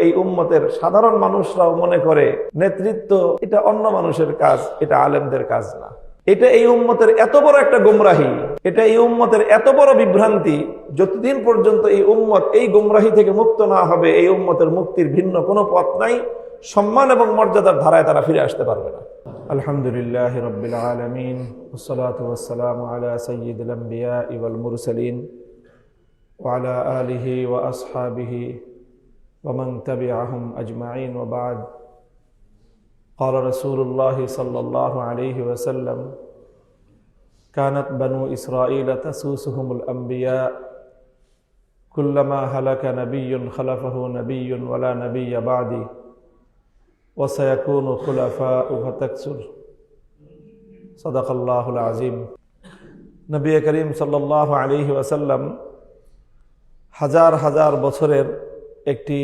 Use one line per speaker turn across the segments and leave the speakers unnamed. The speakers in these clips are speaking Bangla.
এই উম্মতের সাধারণ মানুষরাও মনে করে নেতৃত্ব এটা অন্য মানুষের কাজ, এটা আলেমদের কাজ না। এটা এই উম্মতের এত বড় একটা গুমরাহি, এটা এই উম্মতের এত বড় বিভ্রান্তি, যতদিন পর্যন্ত এই উম্মত এই গুমরাহি থেকে মুক্ত না হবে, এই উম্মতের মুক্তির ভিন্ন কোনো পথ নাই। সম্মান এবং মর্যাদার ধারায় তারা ফিরে আসতে পারবে না। আলহামদুলিল্লাহি রাব্বিল আলামিন, ওয়াসসালাতু ওয়াসসালামু আলা সাইয়্যিদিল আমবিয়া ওয়াল মুরসালিন ওয়া আলা আলিহি ওয়া আসহাবিহি ওয়া মান তাবিআহুম আজমাইন, ওয়া বা'দ। قال رسول الله صلى الله عليه وسلم: كانت بنو إسرائيل تسوسهم الأنبياء كلما هلك نبي خلفه نبي ولا نبي بعدي وسيكون خلفاء فتكسر صدق الله العظيم। নবী করিম সাল্লাল্লাহু আলাইহি ওয়াসাল্লাম হাজার হাজার বছরের একটি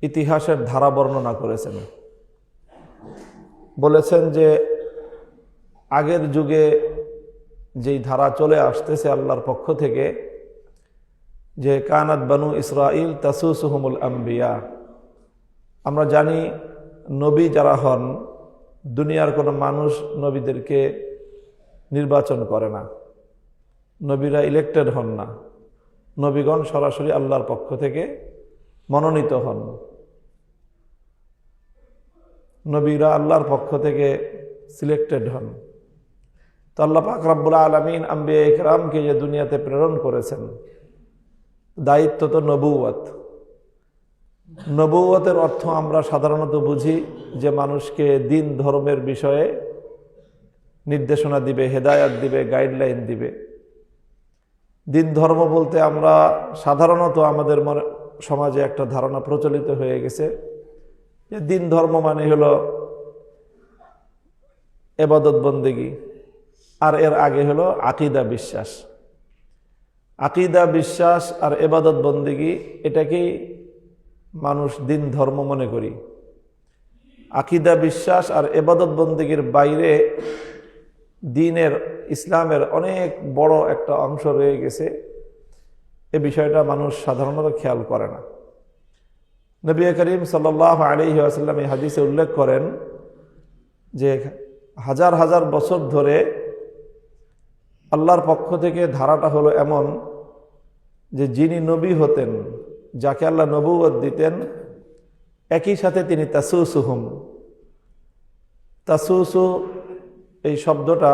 ইতিহাসের ধারা বর্ণনা করেছেন। বলেছেন যে আগের যুগে যেই ধারা চলে আসতেছে আল্লাহর পক্ষ থেকে, যে কানাত বানু ইসরাইল তাসুসুহুমুল আম্বিয়া। আমরা জানি নবী যারা হন, দুনিয়ার কোনো মানুষ নবীদেরকে নির্বাচন করে না, নবীরা ইলেক্টেড হন না, নবীগণ সরাসরি আল্লাহর পক্ষ থেকে মনোনীত হন। নবীরা আল্লাহর পক্ষ থেকে সিলেক্টেড হন। তো আল্লাহ পাক রব্বুল আলামিন আম্বিয়া ইকরামকে যে দুনিয়াতে প্রেরণ করেছেন, দায়িত্ব তো নবুয়ত। নবুয়তের অর্থ আমরা সাধারণত বুঝি যে মানুষকে দিন ধর্মের বিষয়ে নির্দেশনা দিবে, হেদায়াত দিবে, গাইডলাইন দিবে। দিন ধর্ম বলতে আমরা সাধারণত আমাদের সমাজে একটা ধারণা প্রচলিত হয়ে গেছে যে দিন ধর্ম মানে হলো ইবাদত বন্দেগী, আর এর আগে হলো আকীদা বিশ্বাস। আকীদা বিশ্বাস আর ইবাদত বন্দেগী এটাকেই মানুষ দিন ধর্ম মনে করি। আকীদা বিশ্বাস আর ইবাদত বন্দেগীর বাইরে দ্বীনের, ইসলামের অনেক বড় একটা অংশ রয়ে গেছে। এই বিষয়টা মানুষ সাধারণত খেয়াল করে না। নবী করিম সাল্লাল্লাহু আলাইহি ওয়াসাল্লাম এই হাদিসে উল্লেখ করেন যে হাজার হাজার বছর ধরে আল্লাহর পক্ষ থেকে ধারাটা হলো এমন যে যিনি নবী হতেন, যাকে আল্লাহ নবুয়ত দিতেন, একই সাথে তিনি তাসুসুহুম, তাসুসু এই শব্দটা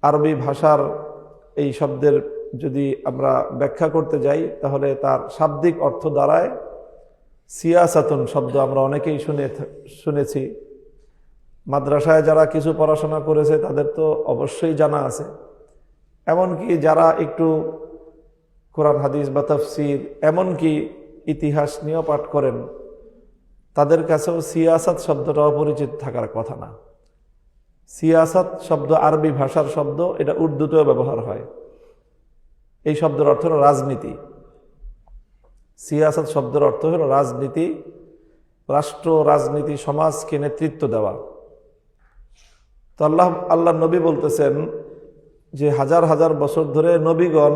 আরবি ভাষার, এই শব্দের যদি আমরা ব্যাখ্যা করতে যাই তাহলে তার শাব্দিক অর্থ দাঁড়ায় সিয়াসাতুন শব্দ। আমরা অনেকেই শুনেছি, মাদ্রাসায় যারা কিছু পড়াশোনা করেছে তাদের তো অবশ্যই জানা আছে, এমনকি যারা একটু কোরআন হাদিস বা তাফসীর, এমনকি ইতিহাস নিয়েও পাঠ করেন, তাদের কাছেও সিয়াসাত শব্দটা অপরিচিত থাকার কথা না। সিয়াসাত শব্দ আরবি ভাষার শব্দ, এটা উর্দুতেও ব্যবহার হয়। এই শব্দের অর্থ হল রাজনীতি। সিয়াসাত শব্দের অর্থ হল রাজনীতি, রাষ্ট্র, রাজনীতি, সমাজকে নেতৃত্ব দেওয়া। তো আল্লাহ নবী বলতেছেন যে হাজার হাজার বছর ধরে নবীগণ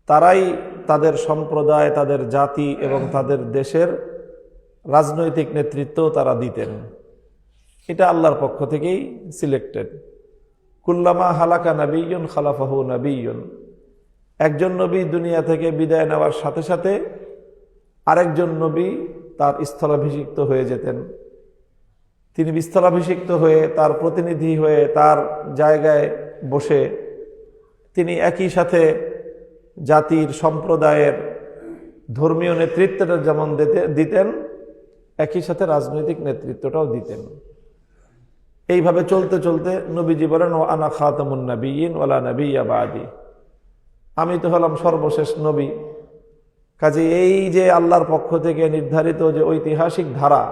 তারাই তাদের সম্প্রদায়, তাদের জাতি এবং তাদের দেশের রাজনৈতিক নেতৃত্ব তারা দিতেন। এটা আল্লাহর পক্ষ থেকেই সিলেক্টেড। কুল্লামা হালাকা নাবিয়্যুন খালাফাহু নাবিয়্যুন। একজন নবী দুনিয়া থেকে বিদায় নেওয়ার সাথে সাথে আরেকজন নবী তার স্থলাভিষিক্ত হয়ে যেতেন। তিনি স্থলাভিষিক্ত হয়ে তার প্রতিনিধি হয়ে তার জায়গায় বসে তিনি একই সাথে জাতির, সম্প্রদায়ের, ধর্মীয় নেতৃত্বটা যেমন দিতেন, একই সাথে রাজনৈতিক নেতৃত্বটাও দিতেন। এইভাবে চলতে চলতে নবীজি বলেন, ও আনা খাতামুন নাবিয়্যিন ওয়ালা নাবিয়্যা বাদি। আমি তো হলাম সর্বশেষ নবী। কাজে এই যে আল্লাহর পক্ষ থেকে নির্ধারিত যে ঐতিহাসিক ধারা,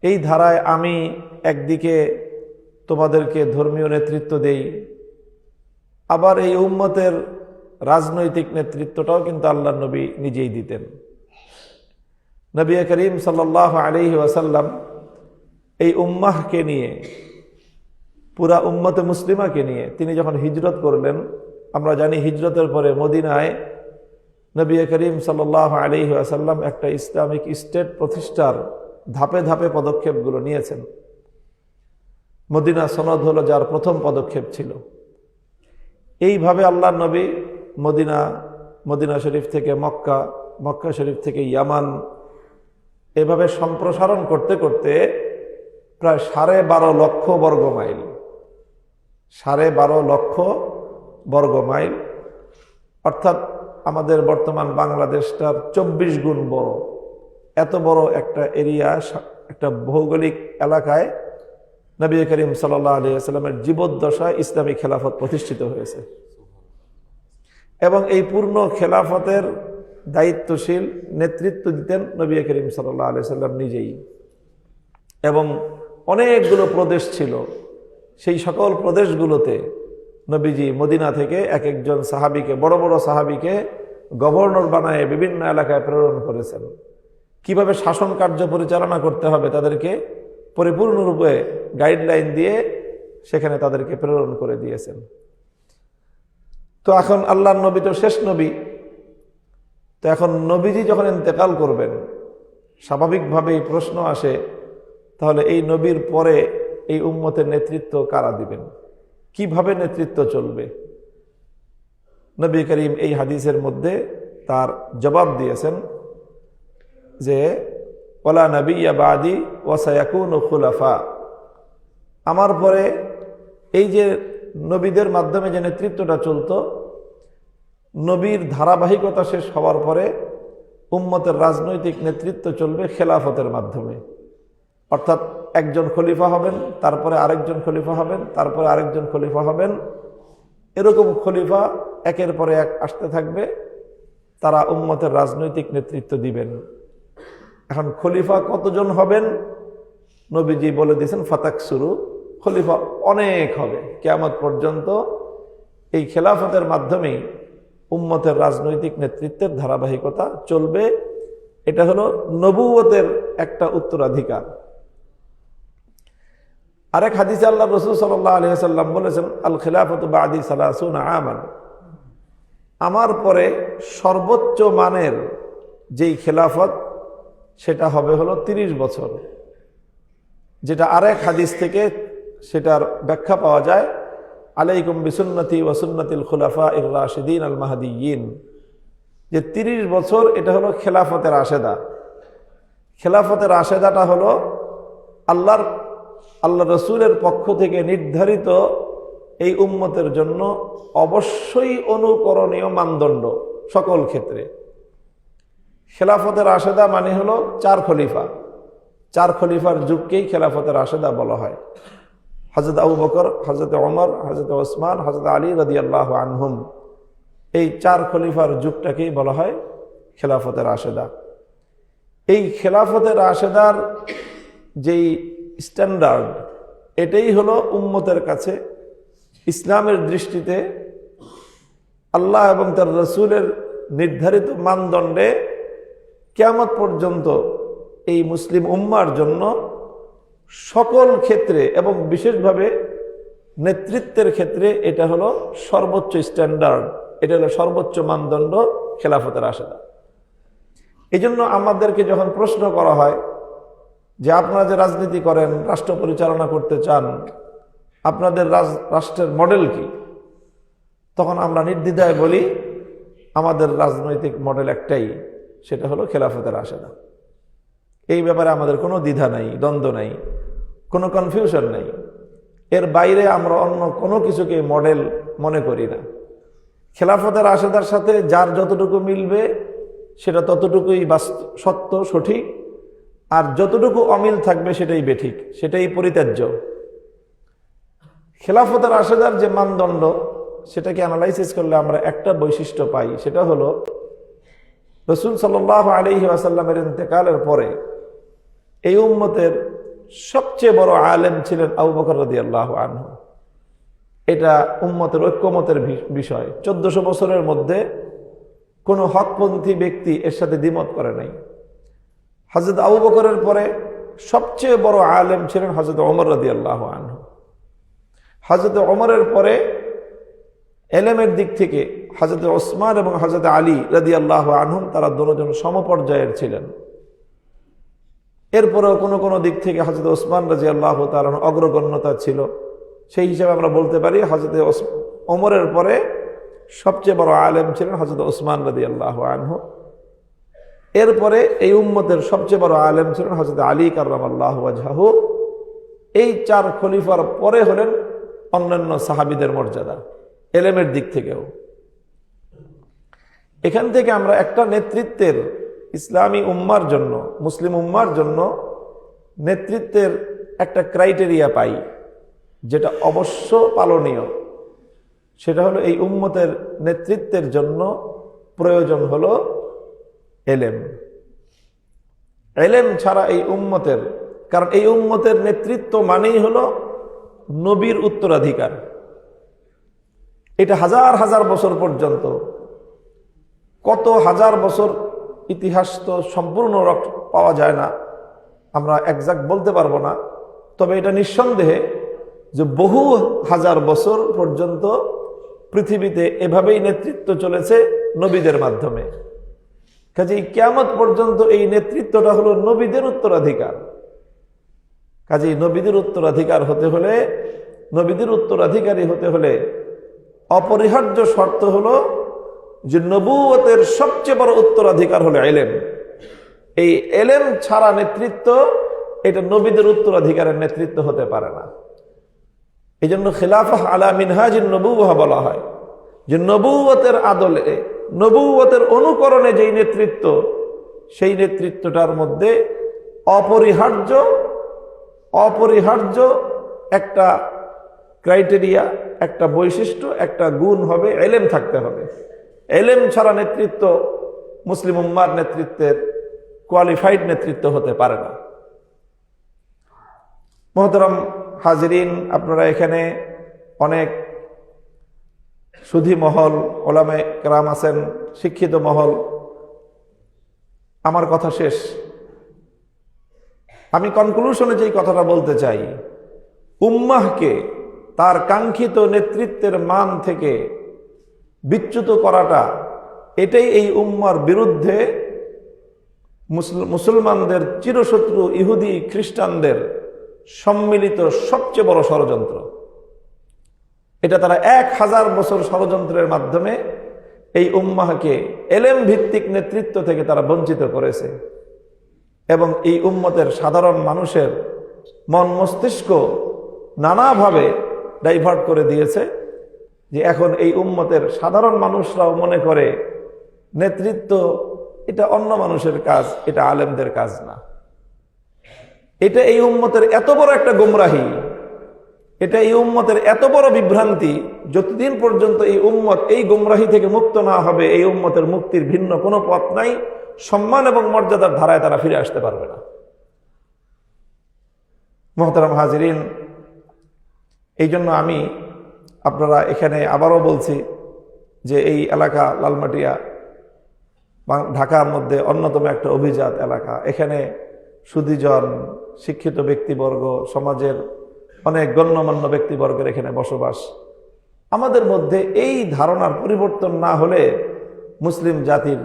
এই ধারায় আমি একদিকে তোমাদেরকে ধর্মীয় নেতৃত্ব দেই, আবার এই উম্মতের রাজনৈতিক নেতৃত্বটাও কিন্তু আল্লাহর নবী নিজেই দিতেন। নবী করিম সাল্লাল্লাহু আলাইহি ওয়াসাল্লাম এই উম্মাহকে নিয়ে, পুরা উম্মতে মুসলিমাকে নিয়ে তিনি যখন হিজরত করলেন, আমরা জানি হিজরতের পরে মদিনায় নবী করিম সাল্লাল্লাহু আলাইহি ওয়াসাল্লাম একটা ইসলামিক স্টেট প্রতিষ্ঠার ধাপে ধাপে পদক্ষেপগুলো নিয়েছেন। মদিনা সনদ হলো যার প্রথম পদক্ষেপ ছিল। এইভাবে আল্লাহর নবী মদিনা শরীফ থেকে মক্কা, মক্কা শরীফ থেকে ইয়ামান, এভাবে সম্প্রসারণ করতে করতে প্রায় 12.5 লক্ষ বর্গ মাইল, 12.5 লক্ষ বর্গ মাইল, অর্থাৎ আমাদের বর্তমান বাংলাদেশটার 24 গুণ বড়, এত বড় একটা এরিয়া, একটা ভৌগোলিক এলাকায় নবী করিম সাল্লাল্লাহু আলাইহি ওয়াসাল্লামের জীবদ্দশায় ইসলামী খেলাফত প্রতিষ্ঠিত হয়েছে। এবং এই পূর্ণ খেলাফতের দায়িত্বশীল নেতৃত্ব দিতেন নবী করিম সাল্লাল্লাহু আলাইহি ওয়াসাল্লাম নিজেই। এবং অনেকগুলো প্রদেশ ছিল, সেই সকল প্রদেশগুলোতে নবীজি মদিনা থেকে এক একজন সাহাবীকে, বড় বড় সাহাবীকে গভর্নর বানায় বিভিন্ন এলাকায় প্রেরণ করেছেন। কিভাবে শাসন কার্য পরিচালনা করতে হবে তাদেরকে পরিপূর্ণরূপে গাইডলাইন দিয়ে সেখানে তাদেরকে প্রেরণ করে দিয়েছেন। তো এখন আল্লাহর নবী তো শেষ নবী, তো এখন নবীজি যখন ইন্তেকাল করবেন, স্বাভাবিকভাবেই প্রশ্ন আসে, তাহলে এই নবীর পরে এই উম্মতের নেতৃত্ব কারা দিবেন, কিভাবে নেতৃত্ব চলবে? নবী করিম এই হাদিসের মধ্যে তার জবাব দিয়েছেন যে ওয়ালা নাবিয়্যা বাদি ওয়া সায়াকুনু খুলাফা, আমার পরে এই যে নবীদের মাধ্যমে যে নেতৃত্বটা চলতো, নবীর ধারাবাহিকতা শেষ হওয়ার পরে উম্মতের রাজনৈতিক নেতৃত্ব চলবে খেলাফতের মাধ্যমে। অর্থাৎ একজন খলিফা হবেন, তারপরে আরেকজন খলিফা হবেন, তারপরে আরেকজন খলিফা হবেন, এরকম খলিফা একের পরে এক আসতে থাকবে, তারা উম্মতের রাজনৈতিক নেতৃত্ব দিবেন। এখন খলিফা কতজন হবেন নবীজি বলে দিয়েছেন ফাতাক শুরু, খলিফা অনেক হবে, কিয়ামত পর্যন্ত এই খেলাফতের মাধ্যমেই উম্মতের রাজনৈতিক নেতৃত্বের ধারাবাহিকতা চলবে। এটা হলো নবুয়তের একটা উত্তরাধিকার। আরেক হাদিসে আল্লাহ রাসূল সাল্লাল্লাহু আলাইহি ওয়াসাল্লাম বলেছেন আল খিলাফাতু বাদি 30 আমান, আমার পরে সর্বোচ্চ মানের যেই খেলাফত সেটা হবে হলো 30 বছর, যেটা আরেক হাদিস থেকে সেটার ব্যাখ্যা পাওয়া যায় আলাইকুম বিসুন্নতি ওয়া সুন্নাতিল খুলাফাইর রাশিদিন আল মাহদিয়্যিন, যে 30 বছর এটা হলো খেলাফতের আশেদা। খেলাফতের আশেদাটা হলো আল্লাহ রসুলের পক্ষ থেকে নির্ধারিত এই উম্মতের জন্য অবশ্যই অনুকরণীয় মানদণ্ড সকল ক্ষেত্রে। খেলাফতের আশেদা মানে হলো 4 খলিফা, 4 খলিফার যুগকেই খেলাফতের আশেদা বলা হয়। হযরত আবু বকর, হযরত ওমর, হযরত ওসমান, হযরত আলী রাদিয়াল্লাহু আনহুম, এই 4 খলিফার যুগটাকেই বলা হয় খেলাফতের আশেদা। এই খেলাফতের আশেদার যেই স্ট্যান্ডার্ড, এটাই হলো উম্মতের কাছে ইসলামের দৃষ্টিতে আল্লাহ এবং তার রসুলের নির্ধারিত মানদণ্ডে কিয়ামত পর্যন্ত এই মুসলিম উম্মার জন্য সকল ক্ষেত্রে এবং বিশেষভাবে নেতৃত্বের ক্ষেত্রে এটা হলো সর্বোচ্চ স্ট্যান্ডার্ড, এটা হলো সর্বোচ্চ মানদণ্ড খেলাফতের আশেদা। এই জন্য আমাদেরকে যখন প্রশ্ন করা হয় যে আপনারা যে রাজনীতি করেন, রাষ্ট্র পরিচালনা করতে চান, আপনাদের রাষ্ট্রের মডেল কি, তখন আমরা নির্দ্বিধায় বলি আমাদের রাজনৈতিক মডেল একটাই, সেটা হলো খেলাফতের আশেদা। এই ব্যাপারে আমাদের কোনো দ্বিধা নাই, দ্বন্দ্ব নাই, কোনো কনফিউশন নাই। এর বাইরে আমরা অন্য কোনো কিছুকে মডেল মনে করি না। খেলাফতের আশেদার সাথে যার যতটুকু মিলবে সেটা ততটুকুই সত্য, সঠিক, আর যতটুকু অমিল থাকবে সেটাই বেঠিক, সেটাই পরিত্যাজ্য। খেলাফতের আশেদার যে মানদণ্ড, সেটাকে অ্যানালাইসিস করলে আমরা একটা বৈশিষ্ট্য পাই, সেটা হলো রাসূল সাল্লাল্লাহু আলাইহি ওয়াসাল্লামের ইন্তেকালের পরে এই উম্মতের সবচেয়ে বড় আলেম ছিলেন আবু বকর রাদিয়াল্লাহু আনহু। এটা উম্মতের ঐক্যমতের বিষয়। 1400 বছরের মধ্যে কোনো হকপন্থী ব্যক্তি এর সাথে দ্বিমত করে নাই। হযরত আবু বকরের পরে সবচেয়ে বড় আলেম ছিলেন হযরত ওমর রাদিয়াল্লাহু আনহু। হযরত ওমরের পরে এলেমের দিক থেকে হযরত ওসমান এবং হযরত আলী রাদিয়াল্লাহু আনহুম তারা দুজন সমপর্যায়ের ছিলেন। এরপরেও কোনো কোনো দিক থেকে হযরত ওসমান রাদিয়াল্লাহু তাআলা অগ্রগণ্যতা ছিল। সেই হিসাবে আমরা বলতে পারি হযরত ওমরের পরে সবচেয়ে বড় আলেম ছিলেন হযরত ওসমান রাদিয়াল্লাহু আনহু। এরপরে এই উম্মতের সবচেয়ে বড় আলেম ছিলেন হযরত আলী কাররামাল্লাহু ওয়াজহাহু। এই চার খলিফার পরে হলেন অন্যান্য সাহাবীদের মর্যাদা এলেমের দিক থেকেও। এখান থেকে আমরা একটা নেতৃত্বের, ইসলামী উম্মার জন্য, মুসলিম উম্মার জন্য নেতৃত্বের একটা ক্রাইটেরিয়া পাই, যেটা অবশ্য পালনীয়। সেটা হলো এই উম্মতের নেতৃত্বের জন্য প্রয়োজন হলো এলেম। এলেম ছাড়া এই উম্মতের, কারণ এই উম্মতের নেতৃত্ব মানেই হলো নবীর উত্তরাধিকার। এটা হাজার হাজার বছর পর্যন্ত, কত হাজার বছর ইতিহাস তো সম্পূর্ণ পাওয়া যায় না, আমরা একজাক্ট বলতে পারবো না। তবে এটা নিঃসন্দেহে যে বহু হাজার বছর পর্যন্ত পৃথিবীতে এভাবেই নেতৃত্ব চলেছে নবীদের মাধ্যমে। কাজেই কিয়ামত পর্যন্ত এই নেতৃত্বটা হলো নবীদের উত্তরাধিকার। কাজেই নবীদের উত্তরাধিকার হতে হলে, নবীদের উত্তরাধিকারী হতে হলে অপরিহার্য শর্ত হলো যে নবুয়তের সবচেয়ে বড় উত্তরাধিকার হলো এলেম। এই এলেম ছাড়া নেতৃত্ব, এটা নবীদের উত্তরাধিকারের নেতৃত্ব হতে পারে না। এই জন্য খিলাফাহ আলা মিনহাজিন নবুওয়াহ বলা হয়, যে নবুয়তের আদলে, নবুয়তের অনুকরণে যেই নেতৃত্ব, সেই নেতৃত্বটার মধ্যে অপরিহার্য একটা ক্রাইটেরিয়া, একটা বৈশিষ্ট্য, একটা গুণ হবে, এলেম থাকতে হবে। এলেম ছাড়া নেতৃত্ব মুসলিম উম্মার নেতৃত্বের কোয়ালিফাইড নেতৃত্ব হতে পারে না। মুহতারাম হাজিরিন, আপনারা এখানে অনেক সুধী মহল, ওলামে কেরাম আছেন, শিক্ষিত মহল। আমার কথা শেষ। আমি কনক্লুশনে যেই কথাটা বলতে চাই, উম্মাহকে তার কাঙ্ক্ষিত নেতৃত্বের মান থেকে বিচ্যুত করাটা, এটাই এই উম্মার বিরুদ্ধে মুসলমানদের চিরশত্রু ইহুদি খ্রিস্টানদের সম্মিলিত সবচেয়ে বড় ষড়যন্ত্র। এটা তারা 1000 বছর ষড়যন্ত্রের মাধ্যমে এই উম্মাহকে এলেম ভিত্তিক নেতৃত্ব থেকে তারা বঞ্চিত করেছে এবং এই উম্মতের সাধারণ মানুষের মন মস্তিষ্ক নানাভাবে ডাইভার্ট করে দিয়েছে। যে এখন এই উম্মতের সাধারণ মানুষরাও মনে করে নেতৃত্ব এটা অন্য মানুষের কাজ, এটা আলেমদের কাজ না। এটা এই উম্মতের এত বড় একটা গুমরাহি, এটা এই উম্মতের এত বড় বিভ্রান্তি, যতদিন পর্যন্ত এই উম্মত এই গুমরাহি থেকে মুক্ত না হবে, এই উম্মতের মুক্তির ভিন্ন কোনো পথ নাই। সম্মান এবং মর্যাদার ধারায় তারা ফিরে আসতে পারবে না। মুহতারাম হাজিরিন, এই জন্য আমি আপনারা এখানে আবারও বলছি যে এই এলাকা লালমাটিয়া ঢাকার মধ্যে অন্যতম একটা অভিজাত এলাকা। এখানে সুধীজন, শিক্ষিত ব্যক্তিবর্গ, সমাজের অনেক গণ্যমান্য ব্যক্তিবর্গের এখানে বসবাস। আমাদের মধ্যে এই ধারণার পরিবর্তন না হলে মুসলিম জাতির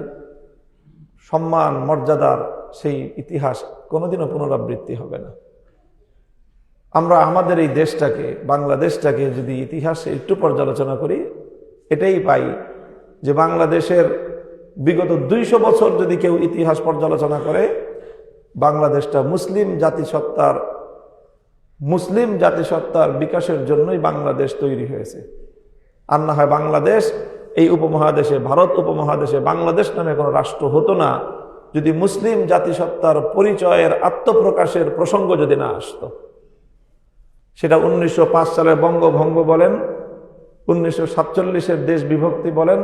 সম্মান মর্যাদার সেই ইতিহাস কোনোদিনও পুনরাবৃত্তি হবে না। আমরা আমাদের এই দেশটাকে, বাংলাদেশটাকে যদি ইতিহাসে একটু পর্যালোচনা করি, এটাই পাই যে বাংলাদেশের বিগত 200 বছর যদি কেউ ইতিহাস পর্যালোচনা করে, বাংলাদেশটা মুসলিম জাতিসত্তার বিকাশের জন্যই বাংলাদেশ তৈরি হয়েছে। আর না হয় বাংলাদেশ এই উপমহাদেশে, ভারত উপমহাদেশে বাংলাদেশ নামে কোনো রাষ্ট্র হতো না যদি মুসলিম জাতিসত্তার পরিচয়ের আত্মপ্রকাশের প্রসঙ্গ যদি না আসতো। সেটা 1905 সালের বঙ্গভঙ্গ বলেন, 1947-এর দেশ বিভক্তি বলেন,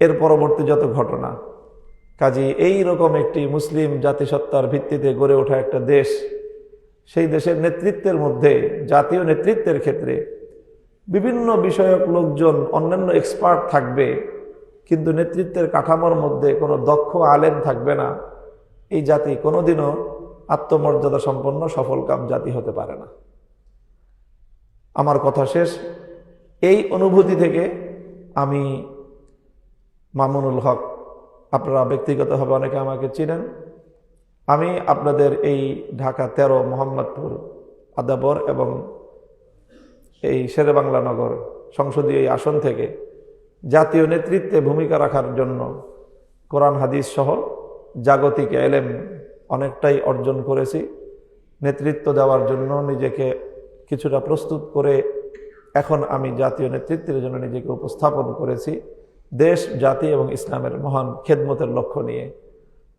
এর পরবর্তী যত ঘটনা। কাজী এই রকম একটি মুসলিম জাতিসত্তার ভিত্তিতে গড়ে ওঠা একটা দেশ, সেই দেশের নেতৃত্বের মধ্যে, জাতীয় নেতৃত্বের ক্ষেত্রে বিভিন্ন বিষয়ক লোকজন, অন্যান্য এক্সপার্ট থাকবে, কিন্তু নেতৃত্বের কাঠামোর মধ্যে কোনো দক্ষ আলেম থাকবে না। এই জাতি কোনোদিনও আত্মমর্যাদা সম্পন্ন সফলকাম জাতি হতে পারে না। আমার কথা শেষ। এই অনুভূতি থেকে আমি মামুনুল হক। আপনারা ব্যক্তিগতভাবে অনেকে আমাকে চিনেন। আমি আপনাদের এই ঢাকা 13 মোহাম্মদপুর আদাবর এবং এই শেরেবাংলা নগর সংসদীয় এই আসন থেকে জাতীয় নেতৃত্বে ভূমিকা রাখার জন্য কোরআন হাদিস সহ জাগতিক এলেম অনেকটাই অর্জন করেছি। নেতৃত্ব দেওয়ার জন্য নিজেকে কিছুটা প্রস্তুত করে এখন আমি জাতীয় নেতৃত্বের জন্য নিজেকে উপস্থাপন করেছি, দেশ, জাতি এবং ইসলামের মহান খেদমতের লক্ষ্য নিয়ে।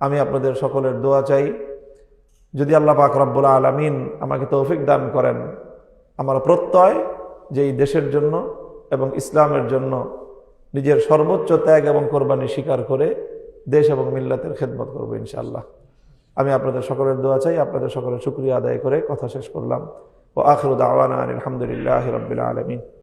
আমি আপনাদের সকলের দোয়া চাই, যদি আল্লাহ পাক রব্বুল আলামিন আমাকে তৌফিক দান করেন, আমার প্রত্যয় যে এই দেশের জন্য এবং ইসলামের জন্য নিজের সর্বোচ্চ ত্যাগ এবং কোরবানি স্বীকার করে দেশ এবং মিল্লাতের খেদমত করব ইনশাআল্লাহ। আমি আপনাদের সকলের দোয়া চাই, আপনাদের সকলের শুকরিয়া আদায় করে কথা শেষ করলাম। ও আখিরু দাওয়ানা আলহামদুলিল্লাহি রাব্বিল আলামিন।